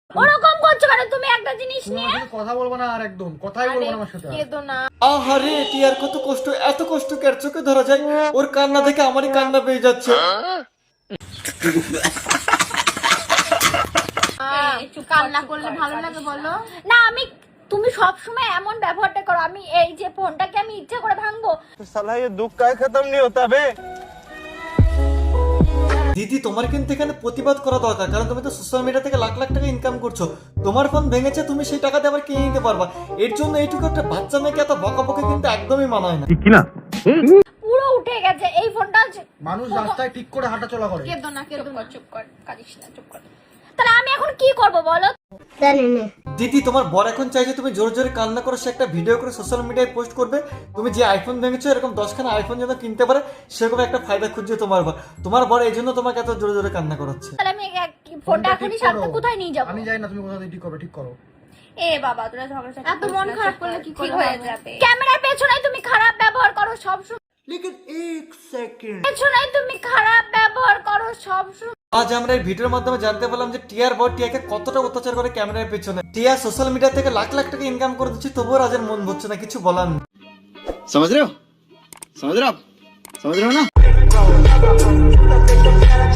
ওরকম করছো কেন তুমি একটা জিনিস তুমি নিয়ে? আমার সাথে কথা বলবো না, আর একদম কথাই বলবো না আমার সাথে। কেঁদো না। আহারে টিয়ার কত কষ্ট, এত কষ্ট কার চোখে ধরা যায়? ওর কান্না দেখে আমারই কান্না পেয়ে যাচ্ছে। কান্না করলে ভালো লাগে বলো? না আমি, তুমি সব সময় এমন ব্যবহারটা করো, আমি এই যে ফোনটাকে আমি ইচ্ছা করে ভাঙবো? साला ये दुख का खत्म नहीं होता बे। দিদি তোমার কিন্তু এখানে প্রতিবাদ করা দরকার, কারণ তুমি তো সোশ্যাল মিডিয়া থেকে লাখ লাখ টাকা ইনকাম করছো। তোমার ফোন ভেঙেছে, তুমি সেই টাকাতে আবার কিনে নিতে পারবা। এর জন্য এইটুকু একটা বাচ্চা মেয়েকে এত বকাবকি কিন্তু একদমই মানায় না। পুরো উঠে গেছে এই ফোনটা। মানুষ রাস্তায় ঠিক করে হাঁটাচলা করে। কেঁদো না, কেঁদো না, চুপ কর, কাঁদিস না, চুপ কর। তাহলে আমি এখন কি করব বলো? দিদি তোমার বর এখন চাইছে তুমি জোরে জোরে কান্না করো, সে একটা ভিডিও করে সোশ্যাল মিডিয়ায় পোস্ট করবে। তুমি যে আইফোন ভেঙেছো এরকম 10খানা আইফোন যেন কিনতে পারে, সেরকম একটা ফায়দা খুঁজছে তোমার বর। তোমার বর এই জন্য তোমাকে এত জোরে জোরে কান্না করাচ্ছে। তাহলে আমি ফোনটা এখনই সাথে কোথায় নিয়ে যাব? আমি জানি না তুমি কোথা থেকে ঠিক করবে, ঠিক করো। এ বাবা, তোরা ঝগড়া এত মন খারাপ করলে কি করে হয়ে যাবে? ক্যামেরার পেছনে তুমি খারাপ ব্যবহার করো সব সময়। লেকিন এক সেকেন্ড, পেছনে তুমি খারাপ ব্যবহার করো সব সময়। আজ আমরা এই ভিডিওর মাধ্যমে জানতে পারলাম যে টিয়ার বর টিয়াকে কতটা অত্যাচার করে ক্যামেরার পেছনে। টিয়া সোশ্যাল মিডিয়া থেকে লাখ লাখ টাকা ইনকাম করে দিচ্ছে, তবুও রাজের মন ভরছে না, কিছু বলার নেই। समझ रहे हो? समझ रहे हो आप? समझ रहे हो ना?